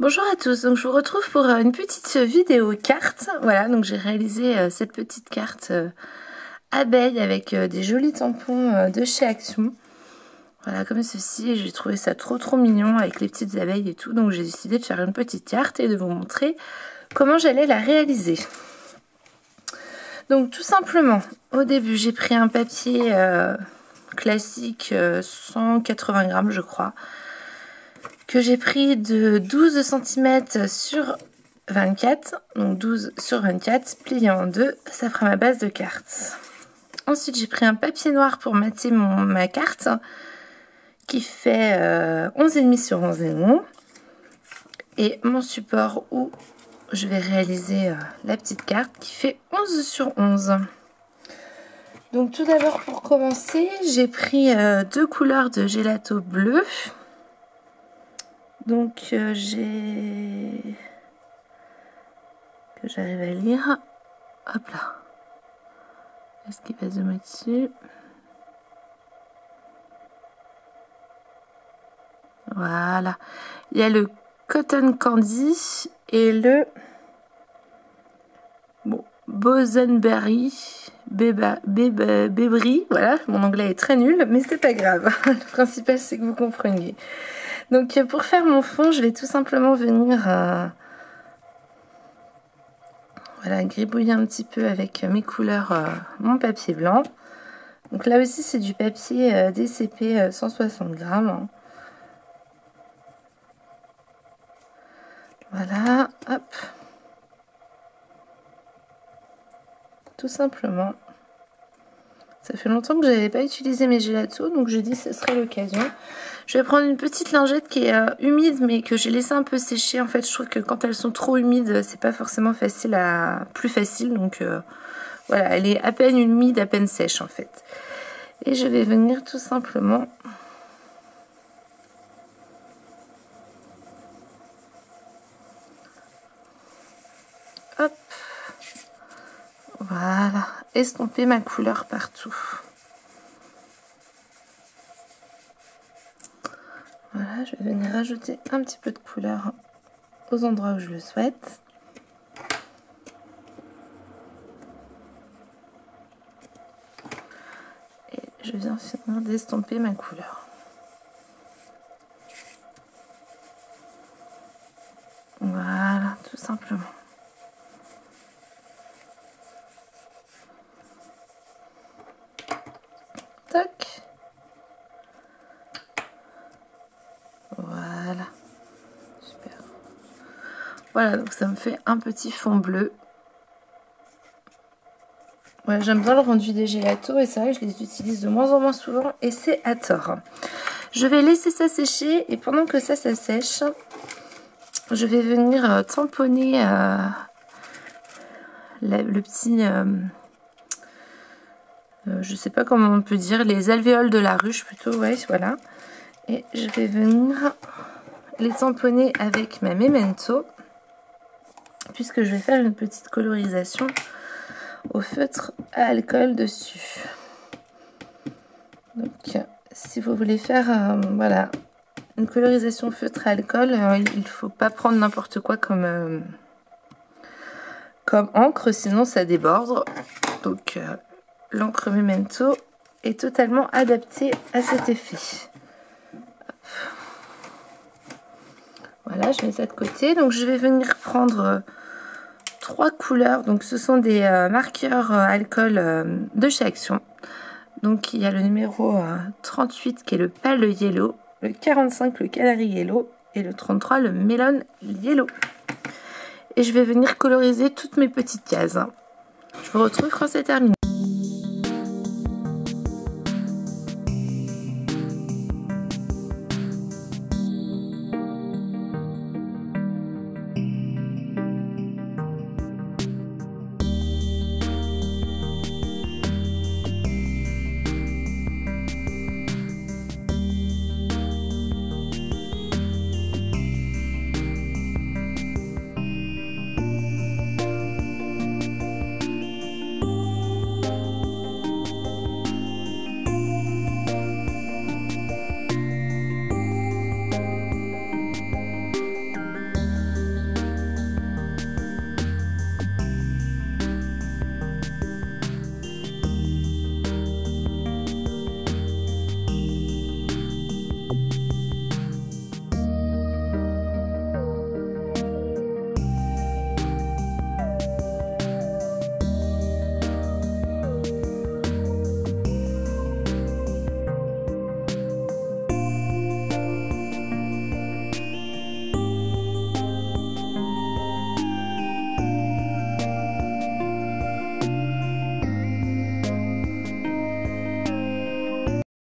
Bonjour à tous, donc je vous retrouve pour une petite vidéo carte. Voilà, donc j'ai réalisé cette petite carte abeille avec des jolis tampons de chez Action. Voilà, comme ceci, et j'ai trouvé ça trop mignon avec les petites abeilles et tout. Donc j'ai décidé de faire une petite carte et de vous montrer comment j'allais la réaliser. Donc tout simplement, au début j'ai pris un papier classique 180 grammes je crois, que j'ai pris de 12 cm sur 24, donc 12 sur 24, plié en deux, ça fera ma base de carte. Ensuite, j'ai pris un papier noir pour mater ma carte, qui fait 11,5 sur 11,5, et mon support où je vais réaliser la petite carte, qui fait 11 sur 11. Donc tout d'abord, pour commencer, j'ai pris deux couleurs de gelato bleu. Donc j'ai que j'arrive à lire. Hop là. Est-ce qu'il va zoomer dessus? Voilà. Il y a le Cotton Candy et le Bosenberry Bébri. Voilà, mon anglais est très nul, mais c'est pas grave. Le principal, c'est que vous compreniez. Donc pour faire mon fond, je vais tout simplement venir voilà, gribouiller un petit peu avec mes couleurs mon papier blanc. Donc là aussi c'est du papier DCP 160 grammes. Hein. Voilà, hop. Tout simplement. Ça fait longtemps que je n'avais pas utilisé mes gélatos, donc je dis que ce serait l'occasion. Je vais prendre une petite lingette qui est humide, mais que j'ai laissé un peu sécher. En fait, je trouve que quand elles sont trop humides, c'est pas forcément facile plus facile. Donc voilà, elle est à peine humide, à peine sèche en fait. Et je vais venir tout simplement hop, voilà, estomper ma couleur partout. Voilà, je vais venir rajouter un petit peu de couleur aux endroits où je le souhaite. Et je viens finir d'estomper ma couleur. Voilà, tout simplement. Tac. Voilà. Super. Voilà, donc ça me fait un petit fond bleu. Ouais, j'aime bien le rendu des gélatos et c'est vrai que je les utilise de moins en moins souvent et c'est à tort. Je vais laisser ça sécher et pendant que ça sèche, je vais venir tamponner le petit... je sais pas comment on peut dire, les alvéoles de la ruche plutôt, ouais, voilà. Et je vais venir les tamponner avec ma Memento, puisque je vais faire une petite colorisation au feutre à alcool dessus. Donc, si vous voulez faire, voilà, une colorisation feutre à alcool, il ne faut pas prendre n'importe quoi comme encre, sinon ça déborde. Donc, l'encre Memento est totalement adaptée à cet effet. Voilà, je mets ça de côté. Donc, je vais venir prendre trois couleurs. Donc, ce sont des marqueurs alcool de chez Action. Donc, il y a le numéro 38 qui est le Pale Yellow, le 45 le Canary Yellow et le 33 le Melon Yellow. Et je vais venir coloriser toutes mes petites cases. Je vous retrouve quand c'est terminé.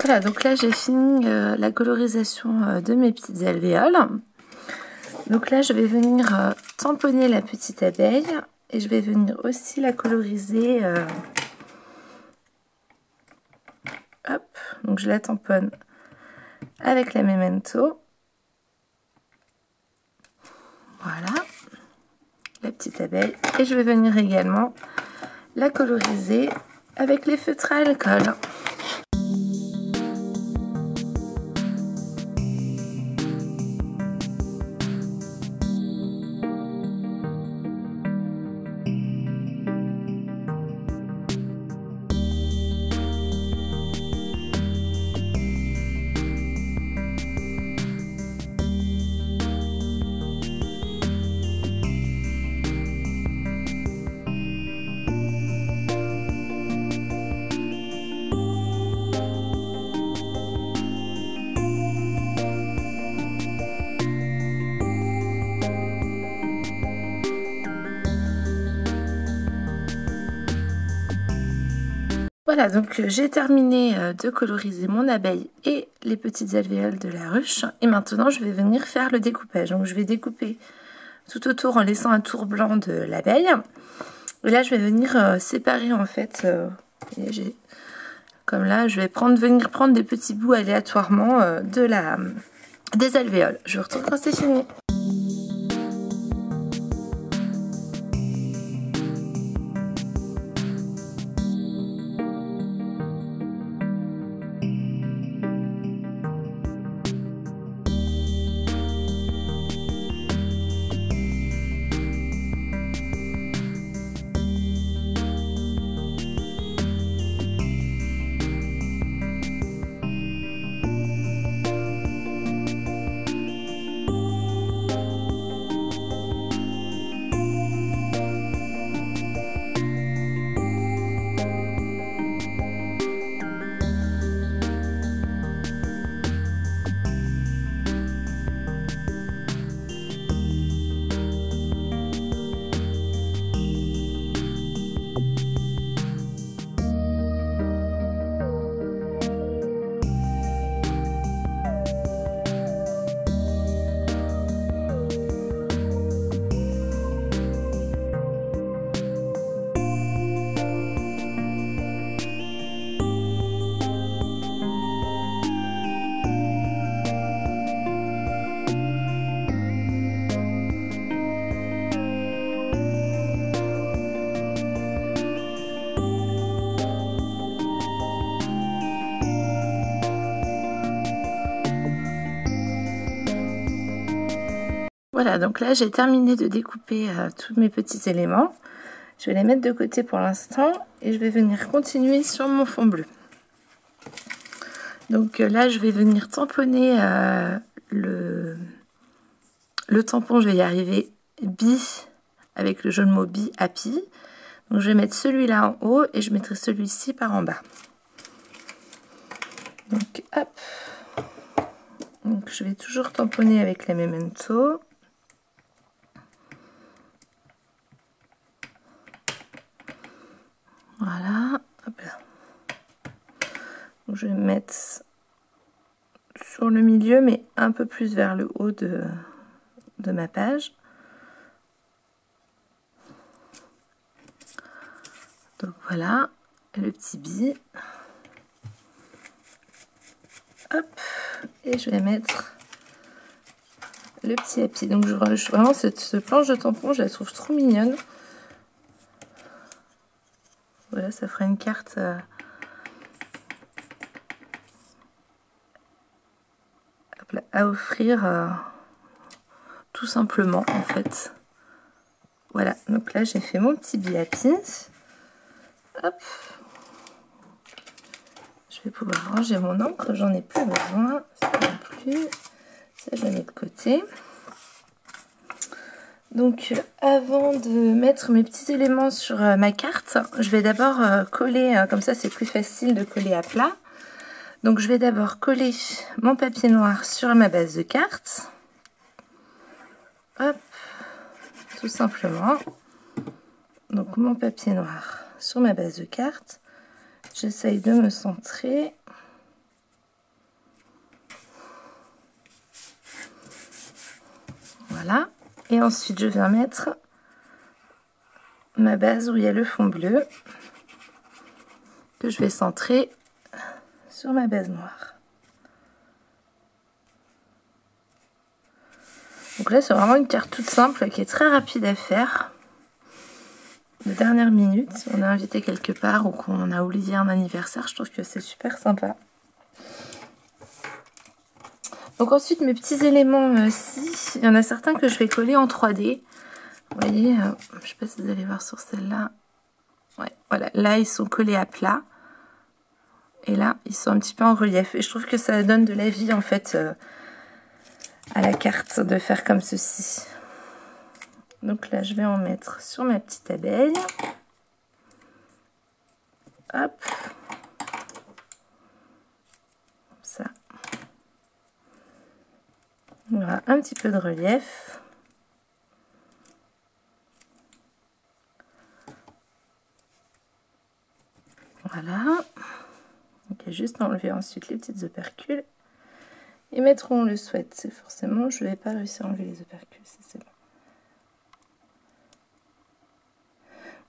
Voilà, donc là j'ai fini la colorisation de mes petites alvéoles. Donc là je vais venir tamponner la petite abeille et je vais venir aussi la coloriser. Hop, donc je la tamponne avec la Memento. Voilà, la petite abeille. Et je vais venir également la coloriser avec les feutres à alcool. Voilà, donc j'ai terminé de coloriser mon abeille et les petites alvéoles de la ruche. Et maintenant, je vais venir faire le découpage. Donc, je vais découper tout autour en laissant un tour blanc de l'abeille. Et là, je vais venir séparer en fait. Comme là, je vais venir prendre des petits bouts aléatoirement des alvéoles. Je vous retrouve quand c'est fini. Voilà, donc là j'ai terminé de découper tous mes petits éléments. Je vais les mettre de côté pour l'instant et je vais venir continuer sur mon fond bleu. Donc là je vais venir tamponner le tampon, je vais y arriver, Be, avec le jeu de mots Be Happy. Donc je vais mettre celui-là en haut et je mettrai celui-ci par en bas. Donc hop, donc je vais toujours tamponner avec la Memento. Voilà, hop là. Donc je vais mettre sur le milieu, mais un peu plus vers le haut de ma page. Donc voilà, le petit Be. Hop, et je vais mettre le petit Happy. Donc vraiment cette planche de tampon, je la trouve trop mignonne. Voilà, ça fera une carte à offrir tout simplement en fait. Voilà, donc là j'ai fait mon petit Be Happy. Hop. Je vais pouvoir ranger mon encre, j'en ai plus besoin. Ça non plus. Ça je le mets de côté. Donc avant de mettre mes petits éléments sur ma carte, je vais d'abord coller, comme ça c'est plus facile de coller à plat. Donc je vais d'abord coller mon papier noir sur ma base de carte. Hop, tout simplement. Donc mon papier noir sur ma base de carte. J'essaye de me centrer. Voilà. Et ensuite, je viens mettre ma base où il y a le fond bleu que je vais centrer sur ma base noire. Donc là, c'est vraiment une carte toute simple qui est très rapide à faire. De dernière minute, on est invité quelque part ou qu'on a oublié un anniversaire, je trouve que c'est super sympa. Donc ensuite, mes petits éléments ci, il y en a certains que je vais coller en 3D. Vous voyez, je ne sais pas si vous allez voir sur celle-là. Ouais, voilà, là, ils sont collés à plat. Et là, ils sont un petit peu en relief. Et je trouve que ça donne de la vie, en fait, à la carte de faire comme ceci. Donc là, je vais en mettre sur ma petite abeille. Hop. Comme ça. On aura un petit peu de relief. Voilà. Donc, il y a juste à enlever ensuite les petites opercules. Et mettre où on le souhaite. C'est forcément, je ne vais pas réussir à enlever les opercules. C'est bon.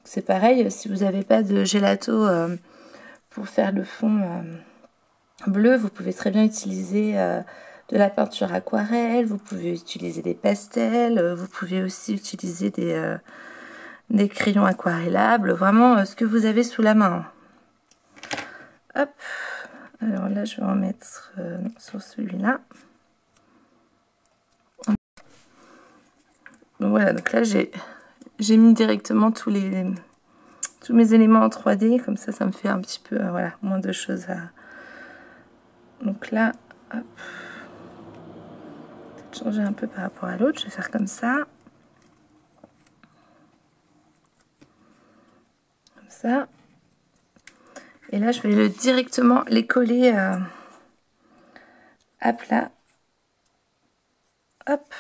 C'est pareil, si vous n'avez pas de gelato pour faire le fond bleu, vous pouvez très bien utiliser de la peinture aquarelle, vous pouvez utiliser des pastels, vous pouvez aussi utiliser des crayons aquarellables, vraiment ce que vous avez sous la main. Hop, alors là je vais en mettre sur celui-là. Donc voilà, donc là j'ai mis directement tous mes éléments en 3D, comme ça me fait un petit peu voilà, moins de choses à... Donc là, hop, peut-être changer un peu par rapport à l'autre, je vais faire comme ça. Comme ça. Et là, je vais directement les coller à plat. Hop.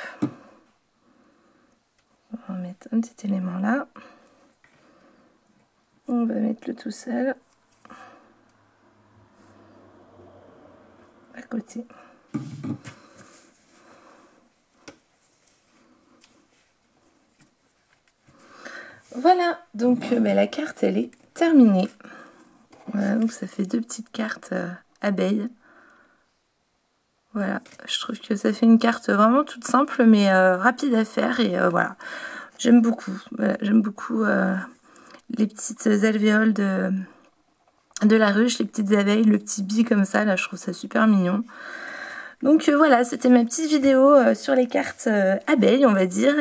On va mettre un petit élément là. On va mettre le tout seul à côté. Voilà, donc la carte elle est terminée. Voilà, donc ça fait deux petites cartes abeilles. Voilà, je trouve que ça fait une carte vraiment toute simple mais rapide à faire et voilà, j'aime beaucoup. Voilà, j'aime beaucoup les petites alvéoles de la ruche, les petites abeilles, le petit bi comme ça, là je trouve ça super mignon. Donc voilà, c'était ma petite vidéo sur les cartes abeilles, on va dire.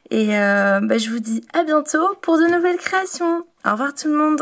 Et je vous dis à bientôt pour de nouvelles créations. Au revoir tout le monde.